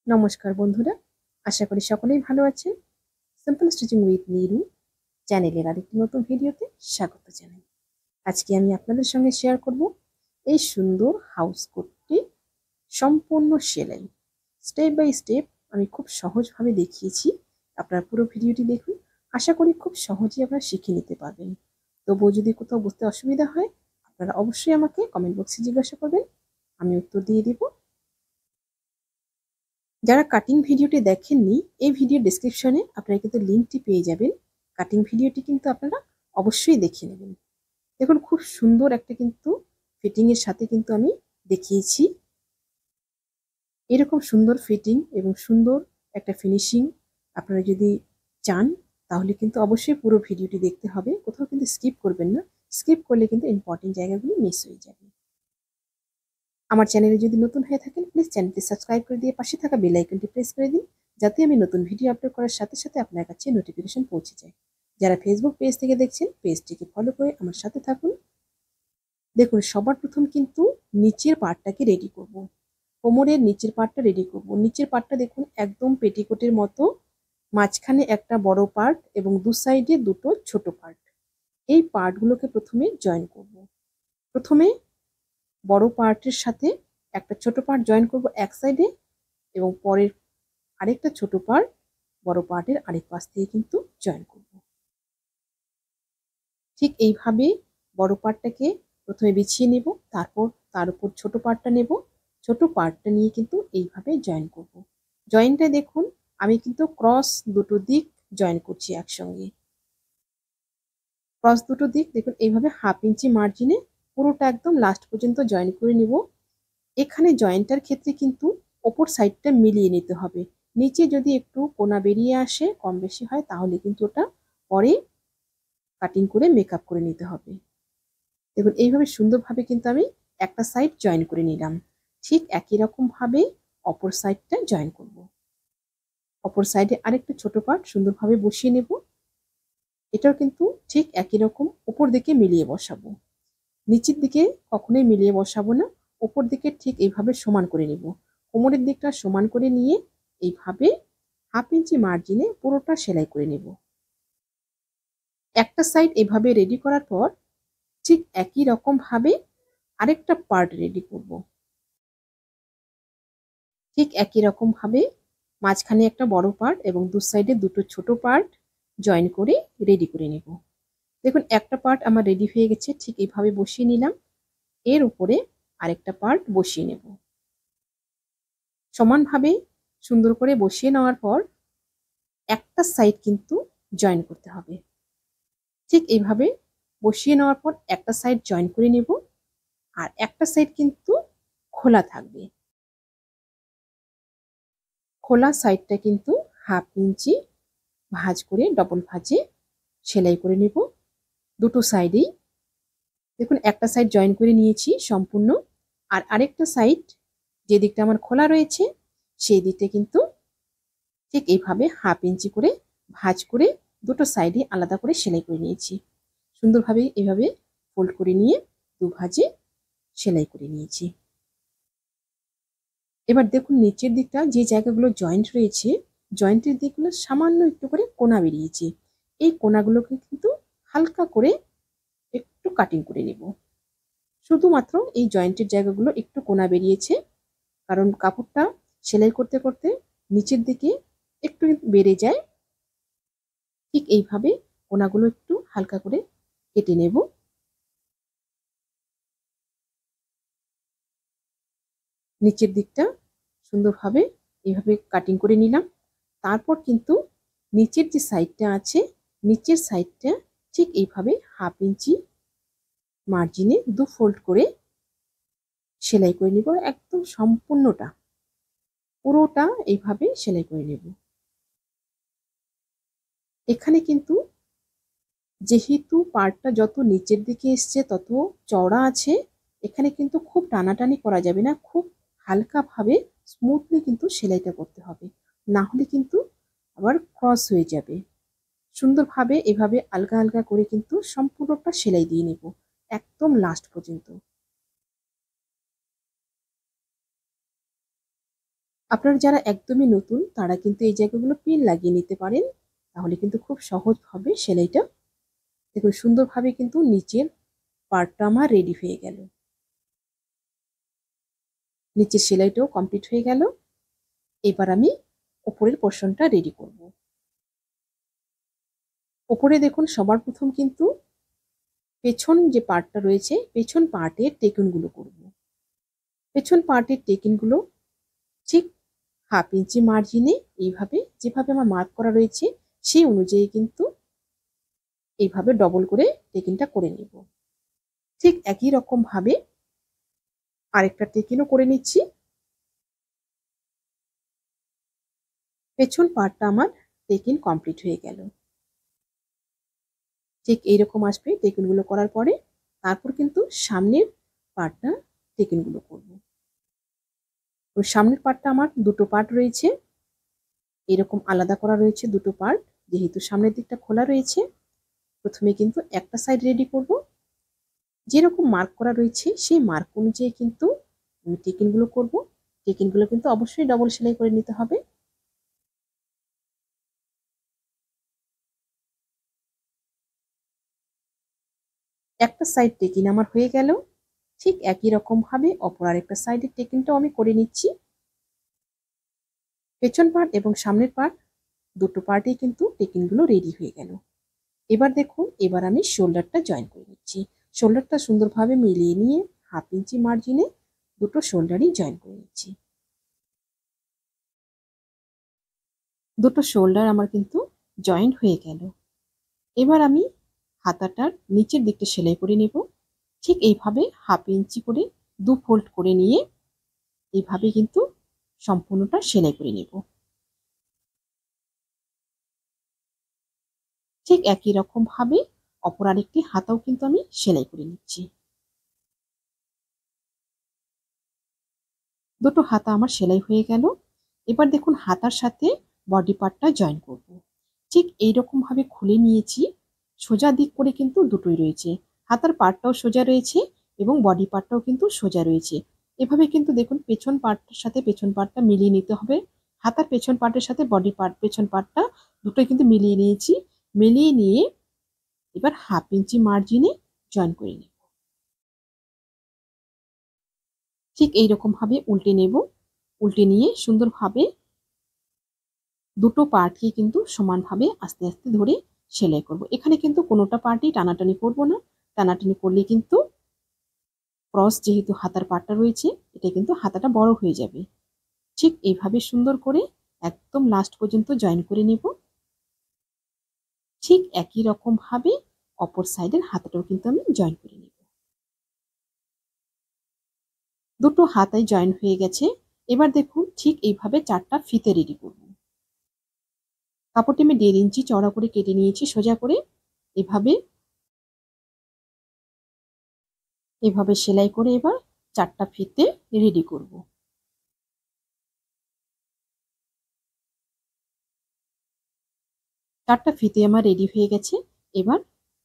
নমস্কার বন্ধুরা, আশা করি সকলেই ভালো আছেন। সিম্পল স্টিচিং উইথ নিরু চ্যানেলের আরেকটি নতুন ভিডিওতে স্বাগত জানাই। আজকে আমি আপনাদের সঙ্গে শেয়ার করব এই সুন্দর হাউস কোটটি সম্পূর্ণ সেলাই। স্টেপ বাই স্টেপ আমি খুব সহজভাবে দেখিয়েছি। আপনারা পুরো ভিডিওটি দেখুন, আশা করি খুব সহজেই আপনারা শিখে নিতে পারবেন। তবুও যদি কোথাও বুঝতে অসুবিধা হয়, আপনারা অবশ্যই আমাকে কমেন্ট বক্সে জিজ্ঞাসা করবেন, আমি উত্তর দিয়ে দিব। যারা কাটিং ভিডিওটি দেখেননি, এই ভিডিও ডেসক্রিপশনে আপনারা কিন্তু লিঙ্কটি পেয়ে যাবেন। কাটিং ভিডিওটি কিন্তু আপনারা অবশ্যই দেখে নেবেন। দেখুন খুব সুন্দর একটা কিন্তু ফিটিং এর সাথে কিন্তু আমি দেখিয়েছি। এরকম সুন্দর ফিটিং এবং সুন্দর একটা ফিনিশিং আপনারা যদি চান, তাহলে কিন্তু অবশ্যই পুরো ভিডিওটি দেখতে হবে। কোথাও কিন্তু স্কিপ করবেন না। স্কিপ করলে কিন্তু ইম্পর্টেন্ট জায়গাগুলো মিস হয়ে যাবে। আমার চ্যানেলে যদি নতুন হয়ে থাকেন, প্লিজ চ্যানেলটি সাবস্ক্রাইব করে দিয়ে পাশে থাকা বেল আইকনটি প্রেস করে দিন, যাতে আমি নতুন ভিডিও আপলোড করার সাথে সাথে আপনার কাছে নোটিফিকেশন পৌঁছে যায়। যারা ফেসবুক পেজ থেকে দেখছেন, পেজটিকে ফলো করে আমার সাথে থাকুন। দেখুন সবার প্রথম কিন্তু নিচের পার্টটাকে রেডি করব। কোমরের নিচের পার্টটা রেডি করব। নিচের পার্টটা দেখুন একদম পেটিকোটের মতো, মাঝখানে একটা বড় পার্ট এবং দু সাইডে দুটো ছোট পার্ট। এই পার্টগুলোকে প্রথমে জয়েন করব। প্রথমে বড় পার্টের সাথে একটা ছোট পার্ট জয়েন করব এক সাইডে, এবং পরের আরেকটা ছোট পার্ট বড় পার্টের আরেক পাশ থেকে কিন্তু জয়েন করব। ঠিক এইভাবে বড় পার্টটাকে প্রথমে বিছিয়ে নেব, তারপর তার উপর ছোট পার্টটা নেব, ছোট পার্টটা নিয়ে কিন্তু এইভাবে জয়েন করব। জয়েনটা দেখুন আমি কিন্তু ক্রস দুটো দিক জয়েন করছি একসঙ্গে। ক্রস দুটো দিক দেখুন এইভাবে 1/2 ইঞ্চি মার্জিনে পুরোটা একদম লাস্ট পর্যন্ত জয়েন করে নিব। এখানে জয়েন্টার ক্ষেত্রে কিন্তু ওপর সাইডটা মিলিয়ে নিতে হবে। নিচে যদি একটু কোনা বেরিয়ে আসে, কম বেশি হয়, তাহলে কিন্তু ওটা পরে কাটিং করে মেকআপ করে নিতে হবে। দেখুন এইভাবে সুন্দরভাবে কিন্তু আমি একটা সাইড জয়েন করে নিলাম। ঠিক একই রকম ভাবে অপর সাইডটা জয়েন করব। অপর সাইডে আরেকটা ছোট পার্ট সুন্দরভাবে বসিয়ে নেব। এটাও কিন্তু ঠিক একই রকম উপর দিকে মিলিয়ে বসাবো। নিচের দিকে কখনোই মিলিয়ে বসাবো না, উপর দিকে ঠিক এইভাবে সমান করে নেব। কোমরের দিকটা সমান করে নিয়ে এইভাবে 1/2 ইঞ্চি মার্জিনে পুরোটা সেলাই করে নেব। একটা সাইড এভাবে রেডি করার পর ঠিক একই রকম ভাবে আরেকটা পার্ট রেডি করব। ঠিক একই রকম ভাবে মাঝখানে একটা বড় পার্ট এবং দু সাইডে দুটো ছোট পার্ট জয়েন করে রেডি করে নেব। দেখুন একটা পার্ট আমার রেডি হয়ে গেছে, ঠিক এইভাবে বসিয়ে নিলাম। এর উপরে আরেকটা পার্ট বসিয়ে নেব। সমানভাবে সুন্দর করে বসিয়ে নেওয়ার পর একটা সাইড কিন্তু জয়েন করতে হবে। ঠিক এইভাবে বসিয়ে নেওয়ার পর একটা সাইড জয়েন করে নেব, আর একটা সাইড কিন্তু খোলা থাকবে। খোলা সাইডটা কিন্তু 1/2 ইঞ্চি ভাঁজ করে ডবল ভাঁজে সেলাই করে নেব দুটো সাইডেই। দেখুন একটা সাইড জয়েন করে নিয়েছি সম্পূর্ণ, আর আরেকটা সাইড যে দিকটা আমার খোলা রয়েছে সেই দিকটা কিন্তু ঠিক এইভাবে 1/2 ইঞ্চি করে ভাঁজ করে দুটো সাইডে আলাদা করে সেলাই করে নিয়েছি। সুন্দরভাবে এভাবে ফোল্ড করে নিয়ে দু ভাঁজে সেলাই করে নিয়েছি। এবার দেখুন নিচের দিকটা যে জায়গাগুলো জয়েন্ট রয়েছে, জয়েন্টের দিকগুলো সামান্য একটু করে কোনা বেরিয়েছে। এই কোনাগুলোকে কিন্তু হালকা করে একটু কাটিং করে নেব। শুধুমাত্র এই জয়েন্টের জায়গাগুলো একটু কোনা বেরিয়েছে, কারণ কাপড়টা সেলাই করতে করতে নিচের দিকে একটু বেড়ে যায়। ঠিক এইভাবে কোনাগুলো একটু হালকা করে কেটে নেব। নিচের দিকটা সুন্দরভাবে এইভাবে কাটিং করে নিলাম। তারপর কিন্তু নিচের যে সাইডটা আছে, নিচের সাইডটা ঠিক এইভাবে 1/2 ইঞ্চি মার্জিনে দু ফোল্ড করে সেলাই করে নিব। একদম সম্পূর্ণটা পুরোটা এইভাবে সেলাই করে নেব। এখানে কিন্তু যেহেতু পার্টটা যত নিচের দিকে এসছে তত চওড়া আছে, এখানে কিন্তু খুব টানাটানি করা যাবে না, খুব হালকাভাবে স্মুথলি কিন্তু সেলাইটা করতে হবে, না হলে কিন্তু আবার ক্রস হয়ে যাবে। সুন্দরভাবে এভাবে আলগা আলগা করে কিন্তু সম্পূর্ণটা সেলাই দিয়ে নেব একদম লাস্ট পর্যন্ত। আপনারা যারা একদমই নতুন তারা কিন্তু এই জায়গাগুলো পিন লাগিয়ে নিতে পারেন, তাহলে কিন্তু খুব সহজ হবে সেলাইটা। দেখুন সুন্দরভাবে কিন্তু নিচের পার্টটা আমার রেডি হয়ে গেল, নিচের সেলাইটাও কমপ্লিট হয়ে গেল। এবার আমি উপরের পোর্শনটা রেডি করব। উপরে দেখুন সবার প্রথম কিন্তু পেছন যে পার্টটা রয়েছে পেছন পার্টের টেকিনগুলো করব। পেছন পার্টের টেকিনগুলো ঠিক 1/2 ইঞ্চি মার্জিনে এইভাবে যেভাবে আমার মার্ক করা রয়েছে সেই অনুযায়ী কিন্তু এইভাবে ডবল করে টেকিনটা করে নেব। ঠিক একই রকম ভাবে আরেকটা টেকিনও করে নিচ্ছি। পেছন পার্টটা আমার টেকিন কমপ্লিট হয়ে গেল। ঠিক এইরকম আসবে টেকিনগুলো করার পরে। তারপর কিন্তু সামনের পার্টটা টেকিনগুলো করব। তো সামনের পার্টটা আমার দুটো পার্ট রয়েছে, এরকম আলাদা করা রয়েছে দুটো পার্ট। যেহেতু সামনের দিকটা খোলা রয়েছে, প্রথমে কিন্তু একটা সাইড রেডি করব। যেরকম মার্ক করা রয়েছে সেই মার্ক অনুযায়ী কিন্তু আমি টেকিনগুলো করব। টেকিনগুলো কিন্তু অবশ্যই ডবল সেলাই করে নিতে হবে। একটা সাইড টেকিন আমার হয়ে গেল। ঠিক একই রকম ভাবে অপর আরেকটা সাইডের টেকিনটাও আমি করে নিচ্ছি। পেছন পার্ট এবং সামনের পার্ট দুটো পার্টেই কিন্তু টেকিনগুলো রেডি হয়ে গেল। এবার দেখুন, এবার আমি শোল্ডারটা জয়েন করে নিচ্ছি। শোল্ডারটা সুন্দরভাবে মিলিয়ে নিয়ে 1/2 ইঞ্চি মার্জিনে দুটো শোল্ডারই জয়েন করে নিচ্ছি। দুটো শোল্ডার আমার কিন্তু জয়েন্ট হয়ে গেল। এবার আমি হাতাটার নিচের দিকটা সেলাই করে নেব। ঠিক এইভাবে 1/2 ইঞ্চি করে 2 ফোল্ড করে নিয়ে এইভাবে কিন্তু সম্পূর্ণটা সেলাই করে নেব। ঠিক একই রকম ভাবে অপর আরেকটি হাতাও কিন্তু আমি সেলাই করে নিচ্ছি। দুটো হাতা আমার সেলাই হয়ে গেল। এবার দেখুন হাতার সাথে বডি পার্টটা জয়েন করব। ঠিক এইরকম ভাবে খুলে নিয়েছি। সোজা দিক করে কিন্তু দুটোই রয়েছে, হাতার পার্টটাও সোজা রয়েছে এবং বডি পার্টটাও কিন্তু সোজা রয়েছে। এভাবে কিন্তু দেখুন পেছন পার্টটার সাথে পেছন পার্টটা মিলিয়ে নিতে হবে। হাতার পেছন পার্টের সাথে বডি পার্ট পেছন পার্টটা দুটোই কিন্তু মিলিয়ে নিয়েছি। মিলিয়ে নিয়ে এবার 1/2 ইঞ্চি মার্জিনে জয়েন করে নেব। ঠিক এইরকম ভাবে উল্টে নেব। উল্টে নিয়ে সুন্দরভাবে দুটো পার্টকে কিন্তু সমানভাবে আস্তে আস্তে ধরে সেলাই করব। এখানে কিন্তু কোনোটা পার্টই টানাটানি করব না। টানাটানি করলে কিন্তু ক্রস যেহেতু হাতার পার্টটা রয়েছে, এটা কিন্তু হাতাটা বড় হয়ে যাবে। ঠিক এইভাবে সুন্দর করে একদম লাস্ট পর্যন্ত জয়েন করে নেব। ঠিক একই রকম ভাবে অপর সাইডের হাতাটাও কিন্তু আমি জয়েন করে নেব। দুটো হাতাই জয়েন হয়ে গেছে। এবার দেখুন ঠিক এইভাবে 4টা ফিতে রেডি করব। কাপড়টি আমি 1.5 ইঞ্চি চওড়া করে কেটে নিয়েছি সোজা করে। এভাবে এভাবে সেলাই করে এবার 4টা ফিতে রেডি করব। 4টা ফিতে আমার রেডি হয়ে গেছে। এবার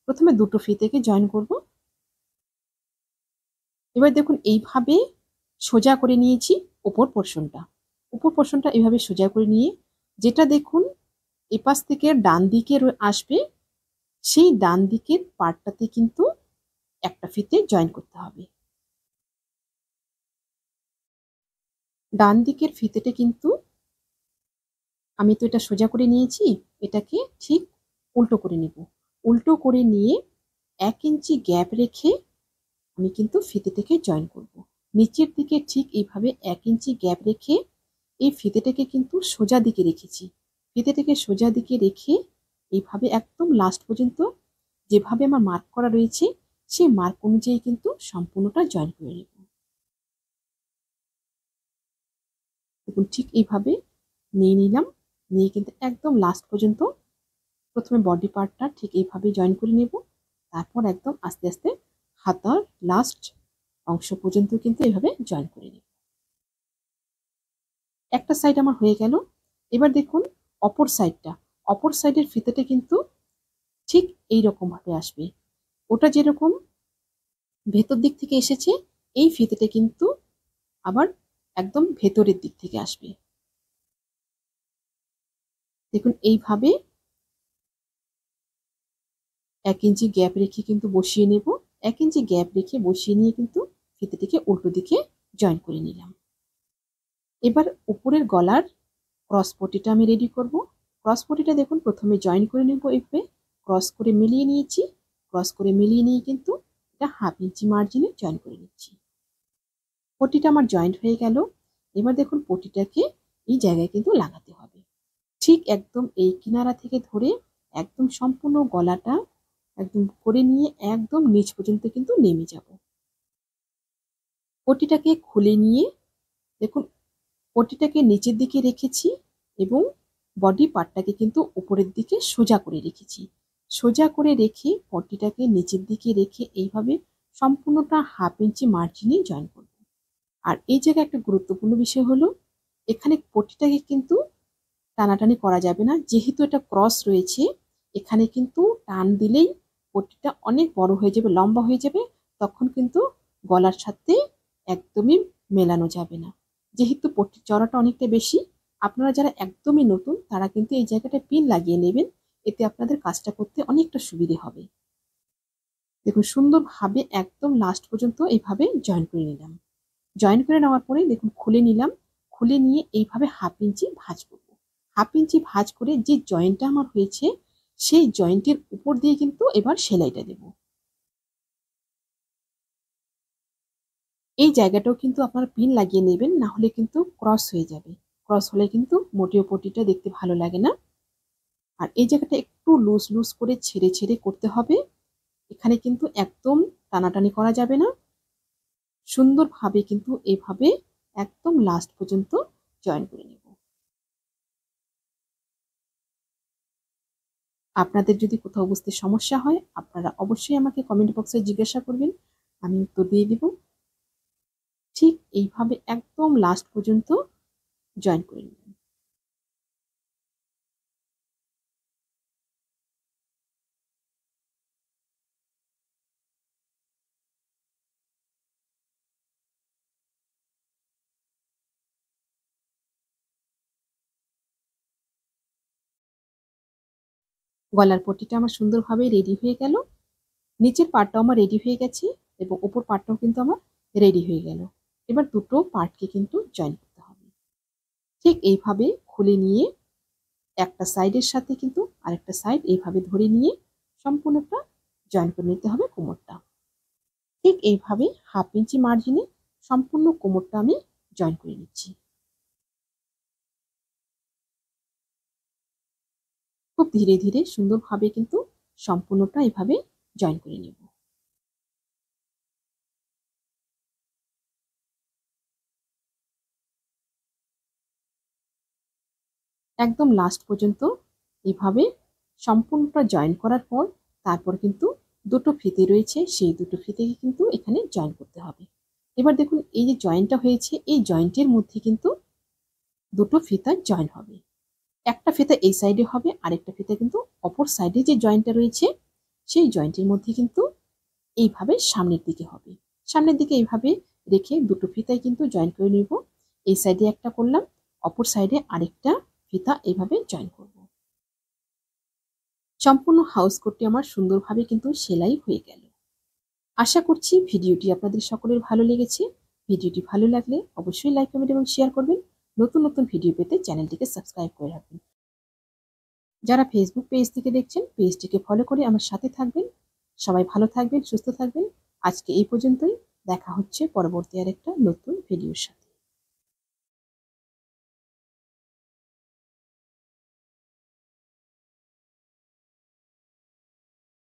প্রথমে দুটো ফিতেকে জয়েন করব। এবার দেখুন এইভাবে সোজা করে নিয়েছি উপর পোর্শনটা। উপর পোর্শনটা এভাবে সোজা করে নিয়ে যেটা দেখুন এপাশ থেকে ডান দিকে আসবে, সেই ডান দিকের পার্টটাতে কিন্তু একটা ফিতে জয়েন করতে হবে। ডান দিকের ফিতেটা কিন্তু আমি তো এটা সোজা করে নিয়েছি, এটাকে ঠিক উল্টো করে নেব। উল্টো করে নিয়ে 1 ইঞ্চি গ্যাপ রেখে আমি কিন্তু ফিতেটাকে জয়েন করব। নিচের দিকে ঠিক এইভাবে 1 ইঞ্চি গ্যাপ রেখে এই ফিতেটাকে কিন্তু সোজা দিকে রেখেছি। ফিতেটাকে সোজা দিকে রেখে এইভাবে একদম লাস্ট পর্যন্ত যেভাবে আমার মার্ক করা রয়েছে সেই মার্ক অনুযায়ী কিন্তু সম্পূর্ণটা জয়েন করে নেব। দেখুন ঠিক এইভাবে নিয়ে নিলাম। নিয়ে কিন্তু একদম লাস্ট পর্যন্ত প্রথমে বডি পার্টটা ঠিক এইভাবে জয়েন করে নেব। তারপর একদম আস্তে আস্তে হাতার লাস্ট অংশ পর্যন্ত কিন্তু এইভাবে জয়েন করে নেব। একটা সাইড আমার হয়ে গেল। এবার দেখুন অপর সাইডটা, অপর সাইডের ফিতেটা কিন্তু ঠিক এই রকম ভাবে আসবে। ওটা যেরকম ভেতর দিক থেকে এসেছে, এই ফিতেটা কিন্তু আবার একদম ভেতরের দিক থেকে আসবে। দেখুন এইভাবে 1 ইঞ্চি গ্যাপ রেখে কিন্তু বসিয়ে নেব। 1 ইঞ্চি গ্যাপ রেখে বসিয়ে নিয়ে কিন্তু ফিতেটিকে উল্টো দিকে জয়েন করে নিলাম। এবার উপরের গলার ক্রস পটিটা আমি রেডি করব। ক্রস পটিটা দেখুন প্রথমে জয়েন করে নেব, এইভাবে ক্রস করে মিলিয়ে নিয়েছি। ক্রস করে মিলিয়ে নিয়ে কিন্তু এটা 1/2 ইঞ্চি মার্জিনে জয়েন করে নিচ্ছি। পটিটা আমার জয়েন্ট হয়ে গেল। এবার দেখুন পটিটাকে এই জায়গায় কিন্তু লাগাতে হবে। ঠিক একদম এই কিনারা থেকে ধরে একদম সম্পূর্ণ গলাটা একদম করে নিয়ে একদম নিচ পর্যন্ত কিন্তু নেমে যাব। পটিটাকে খুলে নিয়ে দেখুন পটিটাকে নিচের দিকে রেখেছি এবং বডি পার্টটাকে কিন্তু উপরের দিকে সোজা করে রেখেছি। সোজা করে রেখে পটিটাকে নিচের দিকে রেখে এইভাবে সম্পূর্ণটা 1/2 ইঞ্চি মার্জিনে জয়েন করব। আর এই জায়গায় একটা গুরুত্বপূর্ণ বিষয় হলো এখানে পটিটাকে কিন্তু টানাটানি করা যাবে না, যেহেতু এটা ক্রস রয়েছে। এখানে কিন্তু টান দিলেই পটিটা অনেক বড় হয়ে যাবে, লম্বা হয়ে যাবে, তখন কিন্তু গলার সাথে একদমই মেলানো যাবে না। যেহেতু পটির চওড়াটা অনেকটা বেশি, আপনারা যারা একদমই নতুন তারা কিন্তু এই জায়গাটা পিন লাগিয়ে নেবেন, এতে আপনাদের কাজটা করতে অনেকটা সুবিধে হবে। দেখুন সুন্দরভাবে একদম লাস্ট পর্যন্ত এইভাবে জয়েন করে নিলাম। জয়েন করে নেওয়ার পরে দেখুন খুলে নিলাম। খুলে নিয়ে এইভাবে 1/2 ইঞ্চি ভাঁজ করব। 1/2 ইঞ্চি ভাঁজ করে যে জয়েন্টটা আমার হয়েছে সেই জয়েন্টের উপর দিয়ে কিন্তু এবার সেলাইটা দেব। এই জায়গাটাও কিন্তু আপনারা পিন লাগিয়ে নেবেন, না হলে কিন্তু ক্রস হয়ে যাবে। ক্রস হলে কিন্তু মোটেও পটিটা দেখতে ভালো লাগে না। আর এই জায়গাটা একটু লুজ লুজ করে ছেড়ে ছেড়ে করতে হবে। এখানে কিন্তু একদম টানাটানি করা যাবে না। সুন্দরভাবে কিন্তু এভাবে একদম লাস্ট পর্যন্ত জয়েন করে নেব। আপনাদের যদি কোথাও বুঝতে সমস্যা হয় আপনারা অবশ্যই আমাকে কমেন্ট বক্সে জিজ্ঞাসা করবেন, আমি উত্তর দিয়ে দিব। ঠিক এইভাবে একদম লাস্ট পর্যন্ত জয়েন করে নেবেন। গলার পট্টিটা আমার সুন্দরভাবে রেডি হয়ে গেল। নিচের পার্টটাও আমার রেডি হয়ে গেছে এবং উপর পার্টটাও কিন্তু আমার রেডি হয়ে গেল। এবার দুটো পার্টকে কিন্তু জয়েন করতে হবে। ঠিক এইভাবে খুলে নিয়ে একটা সাইডের সাথে কিন্তু আরেকটা সাইড এইভাবে ধরে নিয়ে সম্পূর্ণটা জয়েন করে নিতে হবে কোমরটা। ঠিক এইভাবে 1/2 ইঞ্চি মার্জিনে সম্পূর্ণ কোমরটা আমি জয়েন করে নিচ্ছি। খুব ধীরে ধীরে সুন্দরভাবে কিন্তু সম্পূর্ণটা এভাবে জয়েন করে নেব। একদম লাস্ট পর্যন্ত এভাবে সম্পূর্ণটা জয়েন করার পর তারপর কিন্তু দুটো ফিতে রয়েছে, সেই দুটো ফিতেকে কিন্তু এখানে জয়েন করতে হবে। এবার দেখুন এই যে জয়েন্টটা হয়েছে এই জয়েন্টের মধ্যে কিন্তু দুটো ফিতা জয়েন হবে। একটা ফিতা এই সাইডে হবে, আরেকটা ফিতা কিন্তু অপর সাইডে যে জয়েন্টটা রয়েছে সেই জয়েন্টের মধ্যে কিন্তু এইভাবে সামনের দিকে হবে। সামনের দিকে এইভাবে রেখে দুটো ফিতায় কিন্তু জয়েন করে নিব। এই সাইডে একটা করলাম, অপর সাইডে আরেকটা ফিতা এইভাবে জয়েন করব। সম্পূর্ণ হাউস কোটটি আমার সুন্দরভাবে কিন্তু সেলাই হয়ে গেল। আশা করছি ভিডিওটি আপনাদের সকলের ভালো লেগেছে। ভিডিওটি ভালো লাগলে অবশ্যই লাইক, কমেন্ট এবং শেয়ার করবেন। নতুন নতুন ভিডিও পেতে চ্যানেলটিকে সাবস্ক্রাইব করে রাখবেন। যারা ফেসবুক পেজ থেকে দেখছেন পেজটিকে ফলো করে আমার সাথে থাকবেন। সবাই ভালো থাকবেন, সুস্থ থাকবেন। আজকে এই পর্যন্তই। দেখা হচ্ছে পরবর্তী আরেকটা নতুন ভিডিওর সাথে।